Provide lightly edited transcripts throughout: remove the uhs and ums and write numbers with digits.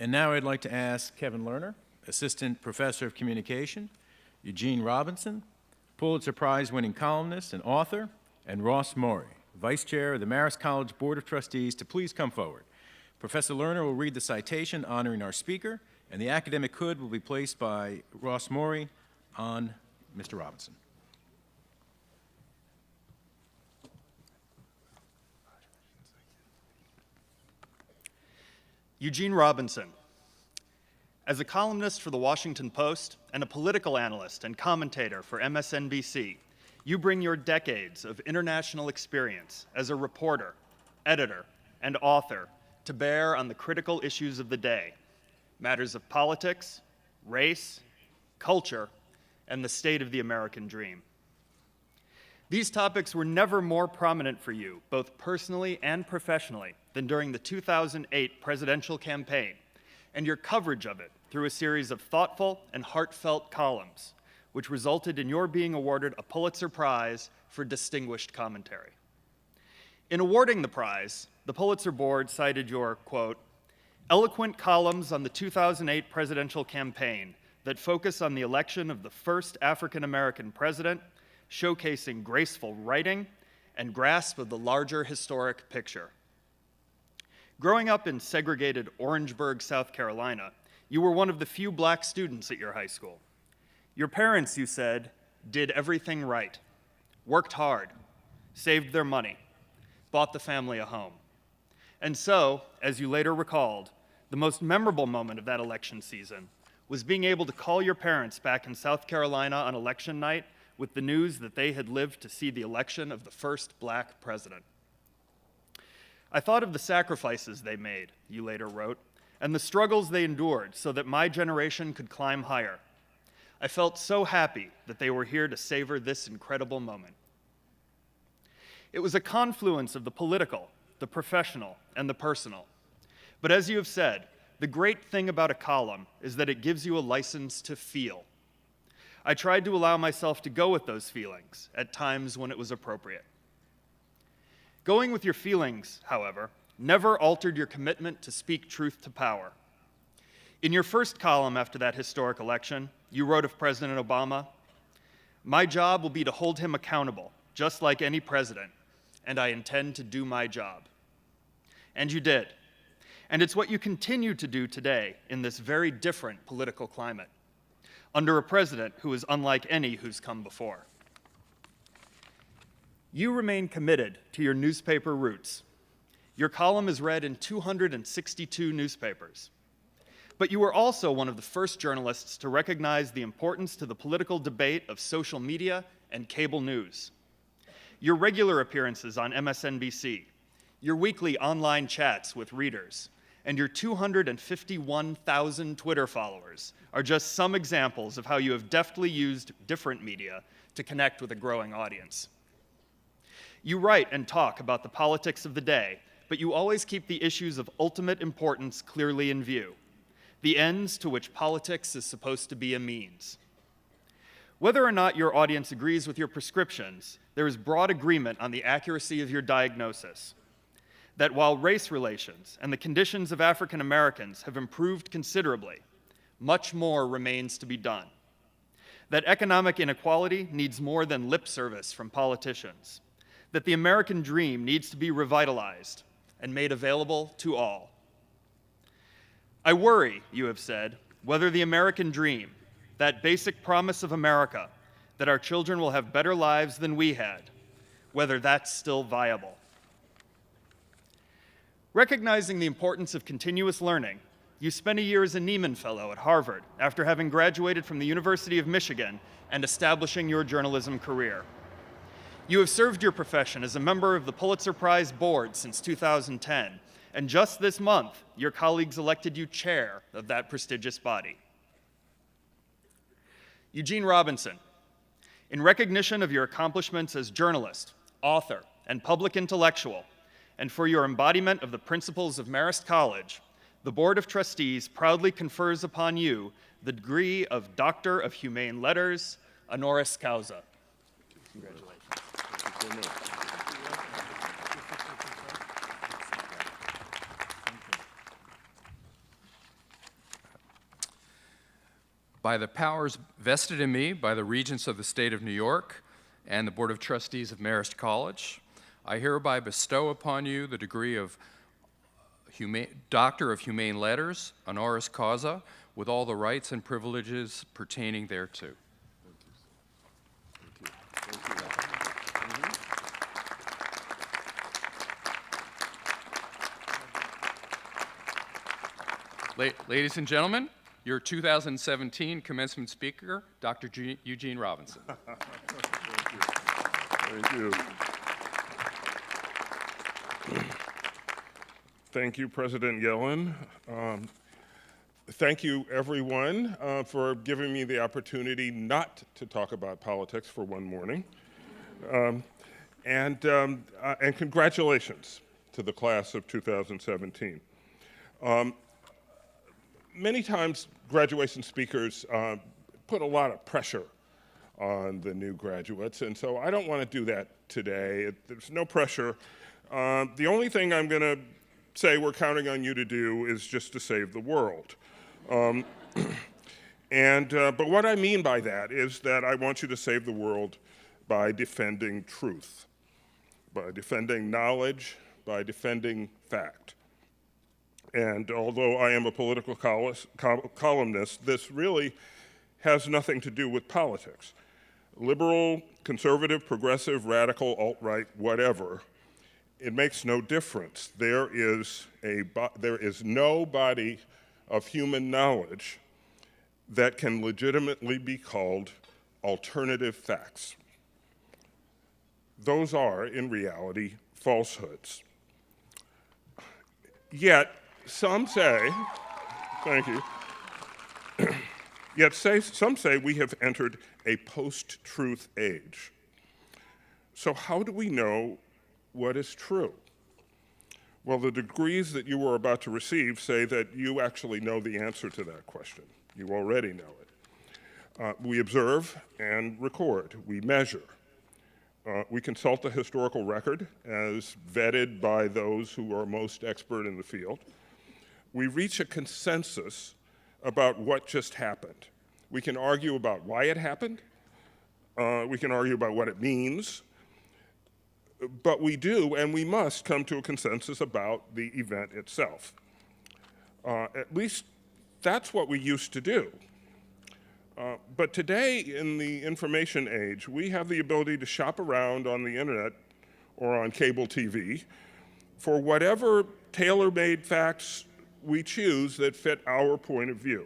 And now I'd like to ask Kevin Lerner, Assistant Professor of Communication, Eugene Robinson, Pulitzer Prize-winning columnist and author, and Ross Morey, Vice Chair of the Marist College Board of Trustees, to please come forward. Professor Lerner will read the citation honoring our speaker, and the academic hood will be placed by Ross Morey on Mr. Robinson. Eugene Robinson. As a columnist for the Washington Post and a political analyst and commentator for MSNBC, you bring your decades of international experience as a reporter, editor, and author to bear on the critical issues of the day, matters of politics, race, culture, and the state of the American dream. These topics were never more prominent for you, both personally and professionally, than during the 2008 presidential campaign, and your coverage of it through a series of thoughtful and heartfelt columns, which resulted in your being awarded a Pulitzer Prize for distinguished commentary. In awarding the prize, the Pulitzer Board cited your, quote, eloquent columns on the 2008 presidential campaign that focus on the election of the first African-American president, showcasing graceful writing and grasp of the larger historic picture. Growing up in segregated Orangeburg, South Carolina, you were one of the few black students at your high school. Your parents, you said, did everything right, worked hard, saved their money, bought the family a home. And so, as you later recalled, the most memorable moment of that election season was being able to call your parents back in South Carolina on election night with the news that they had lived to see the election of the first black president. I thought of the sacrifices they made, you later wrote, and the struggles they endured so that my generation could climb higher. I felt so happy that they were here to savor this incredible moment. It was a confluence of the political, the professional, and the personal. But as you have said, the great thing about a column is that it gives you a license to feel. I tried to allow myself to go with those feelings at times when it was appropriate. Going with your feelings, however, never altered your commitment to speak truth to power. In your first column after that historic election, you wrote of President Obama, "My job will be to hold him accountable, just like any president, and I intend to do my job." And you did. And it's what you continue to do today in this very different political climate, under a president who is unlike any who's come before. You remain committed to your newspaper roots. Your column is read in 262 newspapers. But you were also one of the first journalists to recognize the importance to the political debate of social media and cable news. Your regular appearances on MSNBC, your weekly online chats with readers, and your 251,000 Twitter followers are just some examples of how you have deftly used different media to connect with a growing audience. You write and talk about the politics of the day, but you always keep the issues of ultimate importance clearly in view, the ends to which politics is supposed to be a means. Whether or not your audience agrees with your prescriptions, there is broad agreement on the accuracy of your diagnosis, that while race relations and the conditions of African Americans have improved considerably, much more remains to be done. That economic inequality needs more than lip service from politicians. That the American dream needs to be revitalized and made available to all. I worry, you have said, whether the American dream, that basic promise of America, that our children will have better lives than we had, whether that's still viable. Recognizing the importance of continuous learning, you spent a year as a Nieman Fellow at Harvard after having graduated from the University of Michigan and establishing your journalism career. You have served your profession as a member of the Pulitzer Prize Board since 2010, and just this month, your colleagues elected you chair of that prestigious body. Eugene Robinson, in recognition of your accomplishments as journalist, author, and public intellectual, and for your embodiment of the principles of Marist College, the Board of Trustees proudly confers upon you the degree of Doctor of Humane Letters, honoris causa. Congratulations. By the powers vested in me by the Regents of the State of New York and the Board of Trustees of Marist College, I hereby bestow upon you the degree of Doctor of Humane Letters, honoris causa, with all the rights and privileges pertaining thereto. Ladies and gentlemen, your 2017 commencement speaker, Dr. Eugene Robinson. Thank you. Thank you, President Yellen. Thank you, everyone, for giving me the opportunity not to talk about politics for one morning. And congratulations to the class of 2017. Many times, graduation speakers put a lot of pressure on the new graduates, and so I don't want to do that today. There's no pressure. The only thing I'm going to say we're counting on you to do is just to save the world. But what I mean by that is that I want you to save the world by defending truth, by defending knowledge, by defending fact. And although I am a political columnist, this really has nothing to do with politics. Liberal, conservative, progressive, radical, alt-right, whatever, it makes no difference. There is no body of human knowledge that can legitimately be called alternative facts. Those are, in reality, falsehoods. Yet, some say, thank you, some say we have entered a post-truth age. So how do we know what is true? Well, the degrees that you are about to receive say that you actually know the answer to that question. You already know it. We observe and record. We measure. We consult the historical record as vetted by those who are most expert in the field. We reach a consensus about what just happened. We can argue about why it happened. We can argue about what it means. But we do, and we must, come to a consensus about the event itself. At least that's what we used to do. But today, in the information age, we have the ability to shop around on the internet or on cable TV for whatever tailor-made facts we choose that fit our point of view.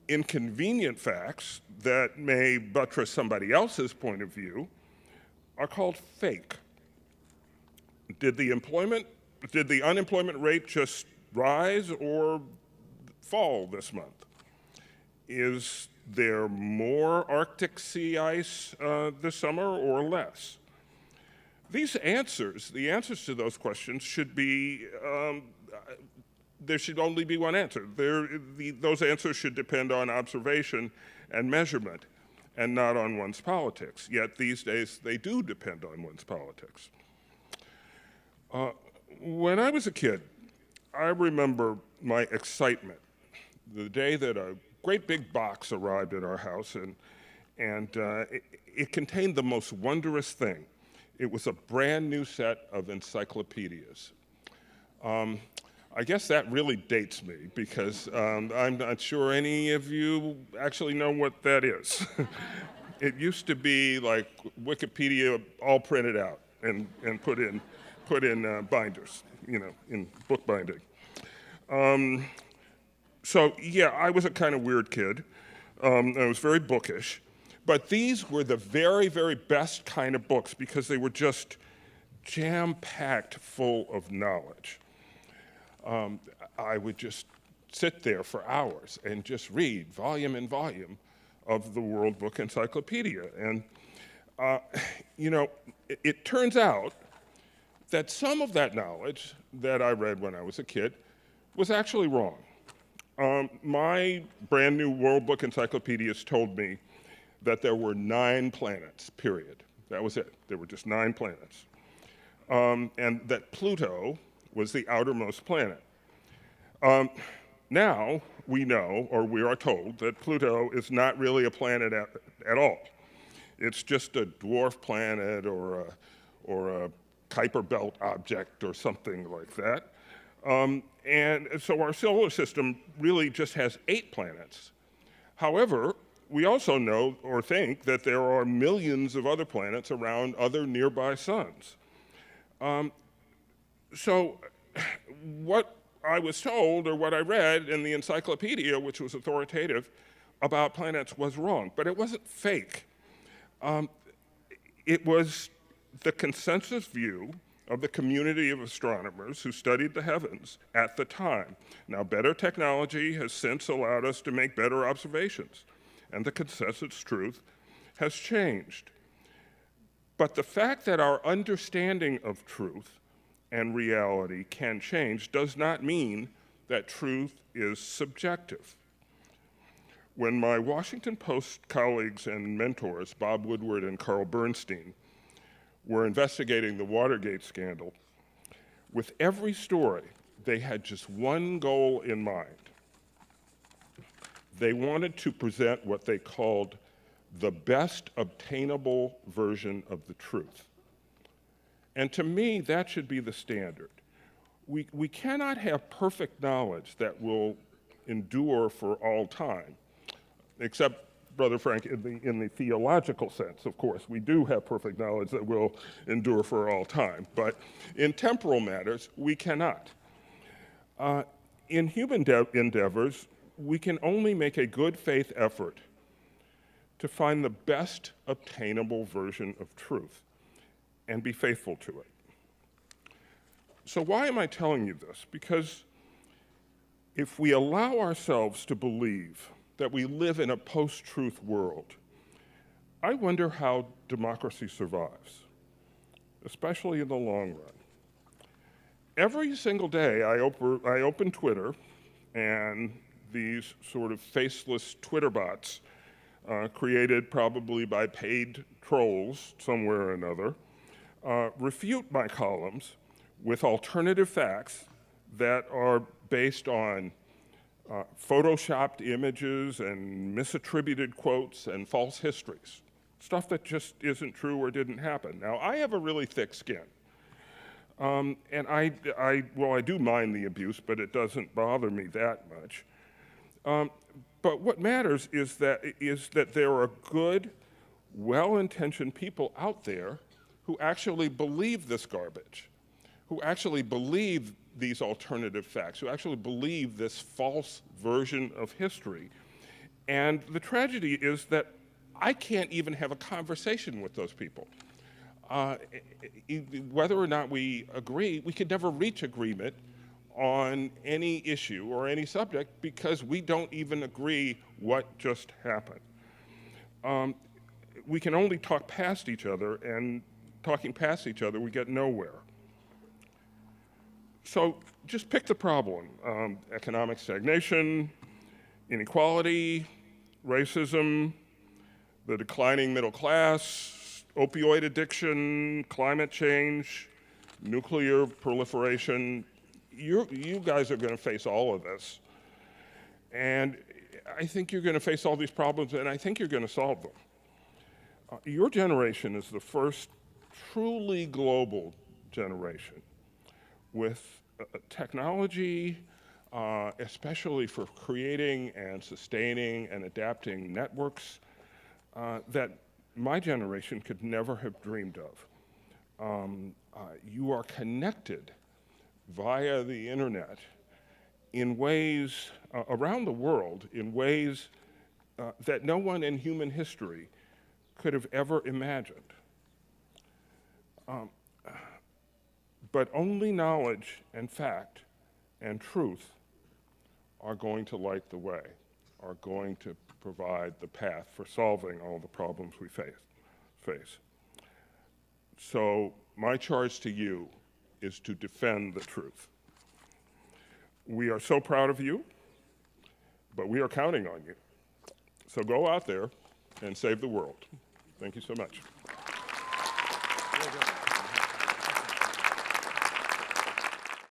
Inconvenient facts that may buttress somebody else's point of view are called fake. Did the unemployment rate just rise or fall this month? Is there more Arctic sea ice this summer or less? These answers, the answers to those questions should be, there should only be one answer. Those answers should depend on observation and measurement and not on one's politics. Yet these days, they do depend on one's politics. When I was a kid, I remember my excitement the day that a great big box arrived at our house, and it contained the most wondrous thing. It was a brand new set of encyclopedias. I guess that really dates me because I'm not sure any of you actually know what that is. It used to be like Wikipedia all printed out and put in binders, in book binding. So yeah, I was a kind of weird kid. I was very bookish. But these were the very, very best kind of books because they were just jam-packed full of knowledge. I would just sit there for hours and just read volume and volume of the World Book Encyclopedia. And, it turns out that some of that knowledge that I read when I was a kid was actually wrong. My brand new World Book Encyclopedias told me that there were 9 planets, period. That was it. There were just 9 planets. And that Pluto was the outermost planet. Now, we know, or we are told, that Pluto is not really a planet at all. It's just a dwarf planet or a Kuiper Belt object or something like that. And so our solar system really just has 8 planets. However, we also know or think that there are millions of other planets around other nearby suns. So what I was told, or what I read in the encyclopedia, which was authoritative, about planets was wrong, but it wasn't fake. It was the consensus view of the community of astronomers who studied the heavens at the time. Now, better technology has since allowed us to make better observations, and the consensus truth has changed. But the fact that our understanding of truth and reality can change does not mean that truth is subjective. When my Washington Post colleagues and mentors, Bob Woodward and Carl Bernstein, were investigating the Watergate scandal, with every story, they had just one goal in mind. They wanted to present what they called the best obtainable version of the truth. And to me, that should be the standard. We cannot have perfect knowledge that will endure for all time, except, Brother Frank, in the theological sense, of course. We do have perfect knowledge that will endure for all time, but in temporal matters, we cannot. In human endeavors, we can only make a good faith effort to find the best obtainable version of truth and be faithful to it. So why am I telling you this? Because if we allow ourselves to believe that we live in a post-truth world, I wonder how democracy survives, especially in the long run. Every single day I open Twitter, and these sort of faceless Twitter bots created probably by paid trolls somewhere or another, refute my columns with alternative facts that are based on photoshopped images and misattributed quotes and false histories, stuff that just isn't true or didn't happen. Now, I have a really thick skin, and I do mind the abuse, but it doesn't bother me that much. But what matters is that there are good, well-intentioned people out there who actually believe this garbage, who actually believe these alternative facts, who actually believe this false version of history. And the tragedy is that I can't even have a conversation with those people. Whether or not we agree, we could never reach agreement on any issue or any subject because we don't even agree what just happened. We can only talk past each other, and talking past each other, we get nowhere. So just pick the problem: economic stagnation, inequality, racism, the declining middle class, opioid addiction, climate change, nuclear proliferation. You guys are going to face all of this. And I think you're going to face all these problems, and I think you're going to solve them. Your generation is the first truly global generation with technology, especially for creating and sustaining and adapting networks that my generation could never have dreamed of. You are connected via the internet in ways around the world, in ways that no one in human history could have ever imagined. But only knowledge and fact and truth are going to light the way, are going to provide the path for solving all the problems we face. So my charge to you is to defend the truth. We are so proud of you, but we are counting on you. So go out there and save the world. Thank you so much.